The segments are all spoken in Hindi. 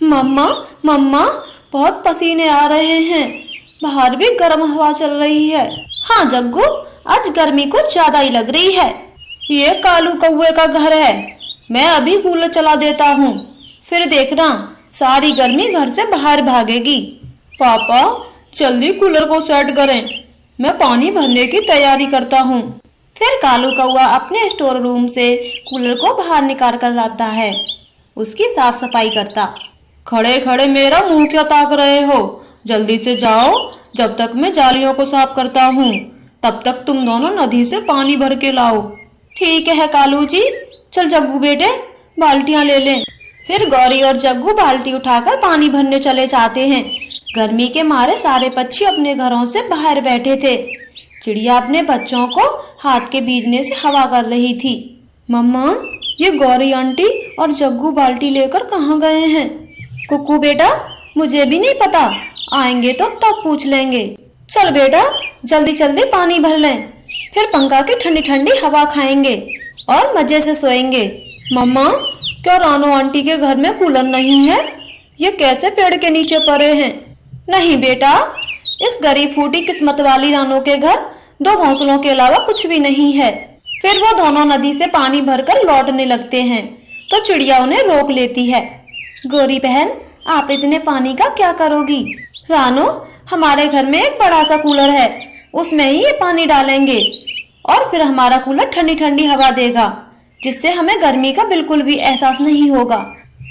मम्मा मम्मा, बहुत पसीने आ रहे हैं। बाहर भी गर्म हवा चल रही है। हाँ जग्गू, आज गर्मी कुछ ज्यादा ही लग रही है। ये कालू कौवे का घर है। मैं अभी कूलर चला देता हूँ, फिर देखना सारी गर्मी घर से बाहर भागेगी। पापा जल्दी कूलर को सेट करें, मैं पानी भरने की तैयारी करता हूँ। फिर कालू कौवा अपने स्टोर रूम से कूलर को बाहर निकाल कर लाता है, उसकी साफ सफाई करता। खड़े खड़े मेरा मुंह क्यों ताक रहे हो? जल्दी से जाओ, जब तक मैं जालियों को साफ करता हूँ तब तक तुम दोनों नदी से पानी भर के लाओ। ठीक है कालू जी। चल जग्गू बेटे, बाल्टियां ले लें। फिर गौरी और जग्गू बाल्टी उठाकर पानी भरने चले जाते हैं। गर्मी के मारे सारे पक्षी अपने घरों से बाहर बैठे थे। चिड़िया अपने बच्चों को हाथ के बीजने से हवा कर रही थी। मम्मा, ये गौरी आंटी और जग्गू बाल्टी लेकर कहाँ गए हैं? कुक्कू बेटा, मुझे भी नहीं पता, आएंगे तो तब पूछ लेंगे। चल बेटा, जल्दी जल्दी पानी भर लें, फिर पंखा की ठंडी ठंडी हवा खाएंगे और मजे से सोएंगे। मम्मा, क्या रानो आंटी के घर में कूलर नहीं है? ये कैसे पेड़ के नीचे पड़े हैं? नहीं बेटा, इस गरीब फूटी किस्मत वाली रानो के घर दो घोंसलों के अलावा कुछ भी नहीं है। फिर वो दोनों नदी से पानी भरकर लौटने लगते हैं तो चिड़िया उन्हें रोक लेती है। गौरी बहन, आप इतने पानी का क्या करोगी? रानो, हमारे घर में एक बड़ा सा कूलर है, उसमें ही ये पानी डालेंगे और फिर हमारा कूलर ठंडी ठंडी हवा देगा, जिससे हमें गर्मी का बिल्कुल भी एहसास नहीं होगा।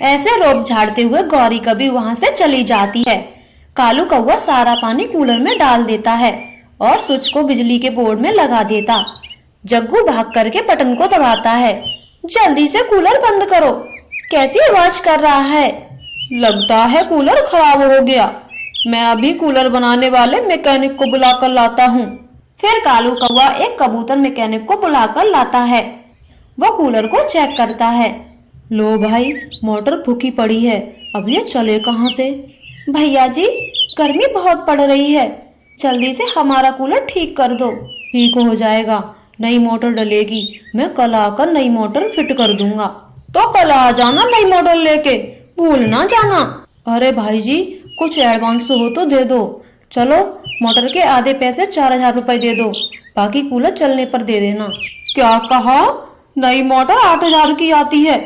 ऐसे रोब झाड़ते हुए गौरी कभी वहां से चली जाती है। कालू कौवा सारा पानी कूलर में डाल देता है और स्विच को बिजली के बोर्ड में लगा देता। जग्गू भाग करके बटन को दबाता है। जल्दी से कूलर बंद करो, कैसी आवाज कर रहा है? लगता है कूलर खराब हो गया, मैं अभी कूलर बनाने वाले मैकेनिक को बुलाकर लाता हूँ। फिर कालू कौवा एक कबूतर मैकेनिक को बुलाकर लाता है। वो कूलर को चेक करता है। लो भाई, मोटर फूकी पड़ी है, अब ये चले कहाँ से? भैया जी, गर्मी बहुत पड़ रही है, जल्दी से हमारा कूलर ठीक कर दो। ठीक हो जाएगा, नई मोटर डलेगी, मैं कल आकर नई मोटर फिट कर दूंगा। तो कल आ जाना नई मोटर लेके, भूल ना जाना। अरे भाई जी, कुछ एडवांस हो तो दे दो। चलो, मोटर के आधे पैसे 4000 रुपए दे दो, बाकी कूलर चलने पर दे देना। क्या कहा? नई मोटर 8000 की आती है?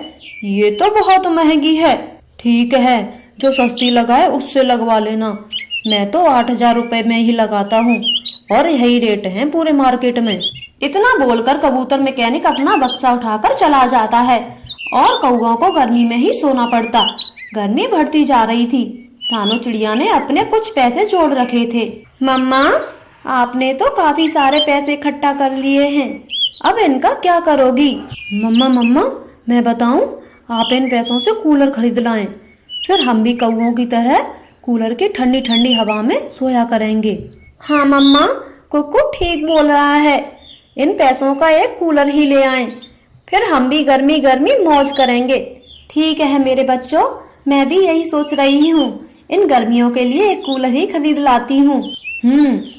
ये तो बहुत महंगी है। ठीक है, जो सस्ती लगाए उससे लगवा लेना, मैं तो 8000 रुपए में ही लगाता हूँ और यही रेट है पूरे मार्केट में। इतना बोलकर कबूतर मैकेनिक अपना बक्सा उठाकर चला जाता है और कौवों को गर्मी में ही सोना पड़ता। गर्मी बढ़ती जा रही थी। रानो चिड़िया ने अपने कुछ पैसे जोड़ रखे थे। मम्मा, आपने तो काफी सारे पैसे इकट्ठा कर लिए हैं, अब इनका क्या करोगी? मम्मा, मैं बताऊं, आप इन पैसों से कूलर खरीद लाएं, फिर हम भी कौवों की तरह कूलर की ठंडी ठंडी हवा में सोया करेंगे। हाँ मम्मा, कुक्कू ठीक बोल रहा है, इन पैसों का एक कूलर ही ले आएं, फिर हम भी गर्मी गर्मी मौज करेंगे। ठीक है मेरे बच्चों, मैं भी यही सोच रही हूँ, इन गर्मियों के लिए एक कूलर ही खरीद लाती हूँ।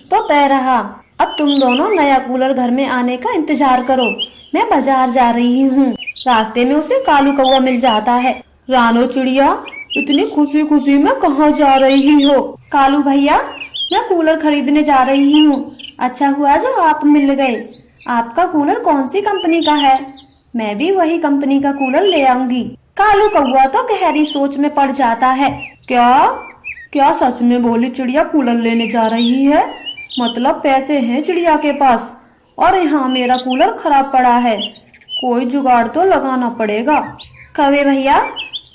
तो तय रहा। अब तुम दोनों नया कूलर घर में आने का इंतजार करो, मैं बाजार जा रही हूँ। रास्ते में उसे कालू कौवा मिल जाता है। रानो चिड़िया, इतनी खुशी खुशी में कहाँ जा रही हो? कालू भैया, मैं कूलर खरीदने जा रही हूँ। अच्छा हुआ जो आप मिल गए। आपका कूलर कौन सी कंपनी का है? मैं भी वही कंपनी का कूलर ले आऊंगी। कालू कौवा तो गहरी सोच में पड़ जाता है। क्या सच में बोली चिड़िया कूलर लेने जा रही है? मतलब पैसे हैं चिड़िया के पास और यहाँ मेरा कूलर खराब पड़ा है, कोई जुगाड़ तो लगाना पड़ेगा। कौवे भैया,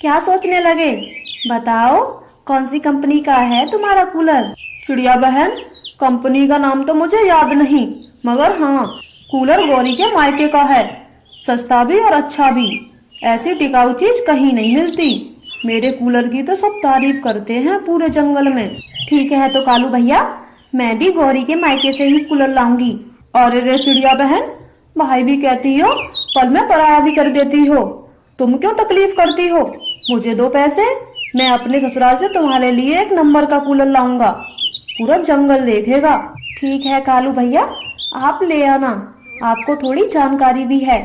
क्या सोचने लगे? बताओ, कौन सी कंपनी का है तुम्हारा कूलर? चिड़िया बहन, कंपनी का नाम तो मुझे याद नहीं, मगर हाँ, कूलर गौरी के मायके का है, सस्ता भी और अच्छा भी। ऐसी टिकाऊ चीज कहीं नहीं मिलती। मेरे कूलर की तो सब तारीफ करते हैं पूरे जंगल में। ठीक है तो कालू भैया, मैं भी गौरी के मायके से ही कूलर लाऊंगी। अरे रे चिड़िया बहन, भाई भी कहती हो, पल में पराया भी कर देती हो। तुम क्यों तकलीफ करती हो? मुझे दो पैसे, मैं अपने ससुराल से तुम्हारे लिए एक नंबर का कूलर लाऊंगा, पूरा जंगल देखेगा। ठीक है कालू भैया, आप ले आना, आपको थोड़ी जानकारी भी है।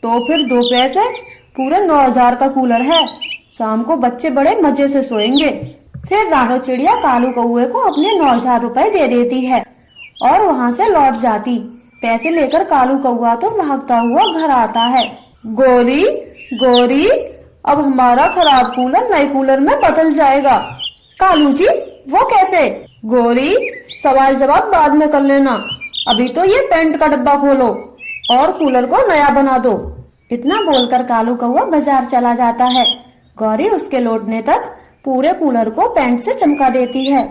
तो फिर दो पैसे, पूरे 9000 का कूलर है, शाम को बच्चे बड़े मजे से सोएंगे। फिर रानो चिड़िया कालू कौवे को अपने 9,000 रुपए दे देती है और वहां से लौट जाती। पैसे लेकर कालू कौवा तो भागता हुआ घर आता है। गोरी गोरी, अब हमारा खराब कूलर नए कूलर में बदल जाएगा। कालू जी, वो कैसे? गोरी, सवाल जवाब बाद में कर लेना, अभी तो ये पेंट का डब्बा खोलो और कूलर को नया बना दो। इतना बोलकर कालू कौवा बाजार चला जाता है। गौरी उसके लौटने तक पूरे कूलर को पेंट से चमका देती है।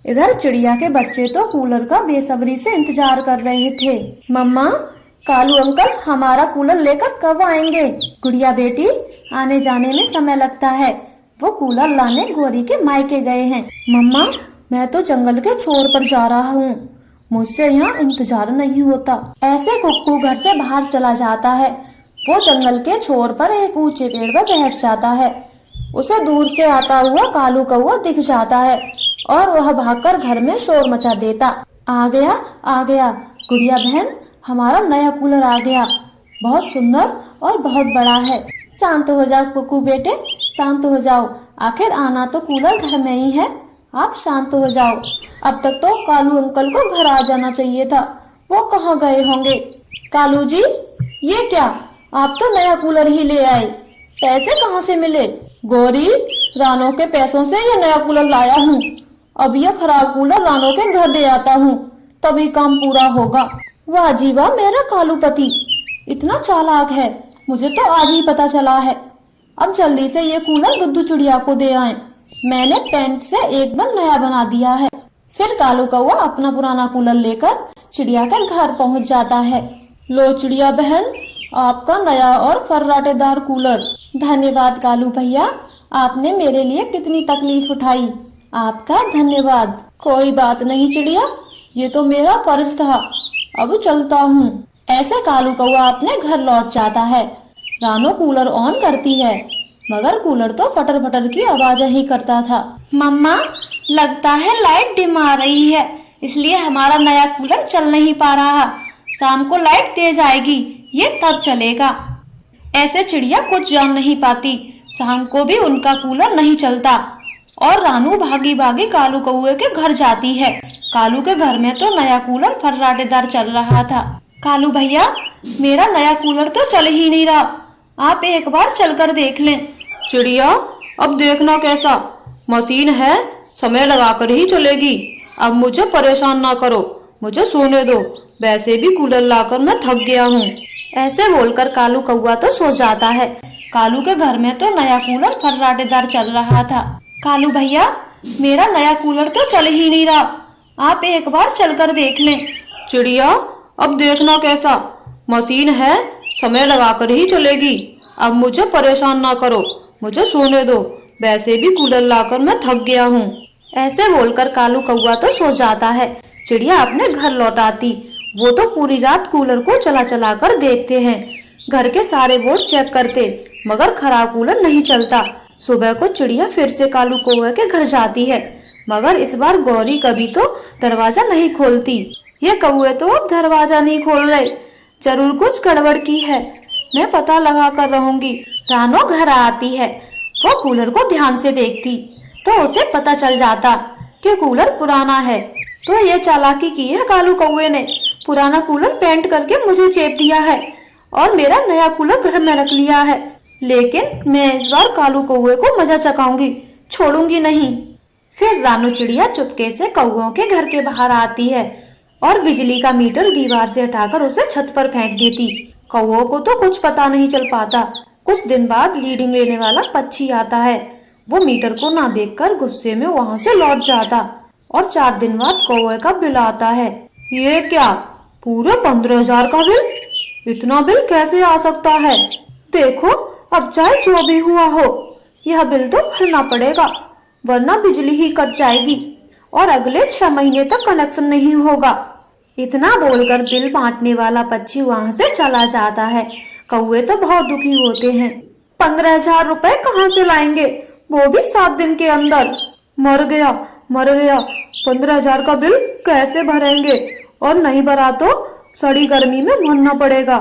इधर चिड़िया के बच्चे तो कूलर का बेसब्री से इंतजार कर रहे थे। मम्मा, कालू अंकल हमारा कूलर लेकर कब आएंगे? गुड़िया बेटी, आने जाने में समय लगता है, वो कूलर लाने गौरी के मायके गए हैं। मम्मा, मैं तो जंगल के छोर पर जा रहा हूँ, मुझसे यहाँ इंतजार नहीं होता। ऐसे कुक्कू घर से बाहर चला जाता है। वो जंगल के छोर पर एक ऊंचे पेड़ पर बैठ जाता है। उसे दूर से आता हुआ कालू कौवा दिख जाता है और वह भागकर घर में शोर मचा देता। आ गया गुड़िया बहन, हमारा नया कूलर आ गया, बहुत सुंदर और बहुत बड़ा है। शांत हो जाओ कुक्कू बेटे, शांत हो जाओ, आखिर आना तो कूलर घर में ही है, आप शांत हो जाओ। अब तक तो कालू अंकल को घर आ जाना चाहिए था, वो कहाँ गए होंगे? कालू जी, ये क्या, आप तो नया कूलर ही ले आए, पैसे कहाँ से मिले? गौरी, रानो के पैसों से ये नया कूलर लाया हूँ, अब यह खराब कूलर रानो के घर दे आता हूँ, तभी काम पूरा होगा। वाह जी वाह, मेरा कालू पति इतना चालाक है, मुझे तो आज ही पता चला है। अब जल्दी से ये कूलर बुद्धू चिड़िया को दे आए, मैंने पेंट से एकदम नया बना दिया है। फिर कालू कौवा अपना पुराना कूलर लेकर चिड़िया के घर पहुंच जाता है। लो चिड़िया बहन, आपका नया और फर्राटेदार कूलर। धन्यवाद कालू भैया, आपने मेरे लिए कितनी तकलीफ उठाई, आपका धन्यवाद। कोई बात नहीं चिड़िया, ये तो मेरा फर्ज था, अब चलता हूँ। ऐसे कालू कौवा अपने घर लौट जाता है। रानो कूलर ऑन करती है, मगर कूलर तो फटर फटर की आवाज ही करता था। मम्मा, लगता है लाइट डिम आ रही है, इसलिए हमारा नया कूलर चल नहीं पा रहा। शाम को लाइट तेज आएगी, ये तब चलेगा। ऐसे चिड़िया कुछ जान नहीं पाती, शाम को भी उनका कूलर नहीं चलता और रानू भागी भागी कालू कौवे के घर जाती है। कालू के घर में तो नया कूलर फर्राटेदार चल रहा था। कालू भैया, मेरा नया कूलर तो चल ही नहीं रहा, आप एक बार चलकर देख लें। चिड़िया, अब देखना कैसा, मशीन है, समय लगाकर ही चलेगी, अब मुझे परेशान ना करो, मुझे सोने दो, वैसे भी कूलर लाकर मैं थक गया हूँ। ऐसे बोलकर कालू कौवा तो सो जाता है। कालू के घर में तो नया कूलर फर्राटेदार चल रहा था। कालू भैया, मेरा नया कूलर तो चल ही नहीं रहा, आप एक बार चलकर देख लें। चिड़िया, अब देखना कैसा, मशीन है, समय लगाकर ही चलेगी, अब मुझे परेशान ना करो, मुझे सोने दो, वैसे भी कूलर लाकर मैं थक गया हूँ। ऐसे बोलकर कालू कौवा तो सो जाता है। चिड़िया अपने घर लौट आती। वो तो पूरी रात कूलर को चला चला कर देखते हैं, घर के सारे बोर्ड चेक करते, मगर खराब कूलर नहीं चलता। सुबह को चिड़िया फिर से कालू कौवे के घर जाती है, मगर इस बार गौरी कभी तो दरवाजा नहीं खोलती। ये कौवे तो अब दरवाजा नहीं खोल रहे, जरूर कुछ गड़बड़ की है, मैं पता लगा कर रहूंगी। रानो घर आती है, वो कूलर को ध्यान से देखती तो उसे पता चल जाता कि कूलर पुराना है। तो ये चालाकी की है कालू कौवे ने, पुराना कूलर पेंट करके मुझे चेप दिया है और मेरा नया कूलर घर में रख लिया है। लेकिन मैं इस बार कालू कौवे को मजा चखाऊंगी, छोड़ूंगी नहीं। फिर रानो चिड़िया चुपके से कौवों के घर के बाहर आती है और बिजली का मीटर दीवार से हटाकर उसे छत पर फेंक देती। कौवों को तो कुछ पता नहीं चल पाता। कुछ दिन बाद रीडिंग लेने वाला पक्षी आता है, वो मीटर को ना देखकर गुस्से में वहां से लौट जाता और 4 दिन बाद कौवे का बिल आता है। ये क्या, पूरे 15,000 का बिल? इतना बिल कैसे आ सकता है? देखो, अब चाहे जो भी हुआ हो, यह बिल तो भरना पड़ेगा, वरना बिजली ही कट जाएगी और अगले 6 महीने तक कनेक्शन नहीं होगा। इतना बोलकर बिल बांटने वाला पक्षी वहां से चला जाता है। कौवे तो बहुत दुखी होते हैं। 15,000 रुपए कहाँ से लाएंगे, वो भी 7 दिन के अंदर? मर गया 15,000 का बिल कैसे भरेंगे, और नहीं भरा तो सड़ी गर्मी में मरना पड़ेगा।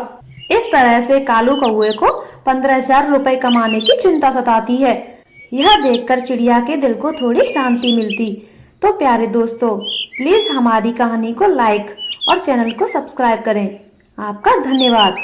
इस तरह से कालू कौवे को 15,000 रुपए कमाने की चिंता सताती है। यह देखकर चिड़िया के दिल को थोड़ी शांति मिलती। तो प्यारे दोस्तों, प्लीज हमारी कहानी को लाइक और चैनल को सब्सक्राइब करें। आपका धन्यवाद।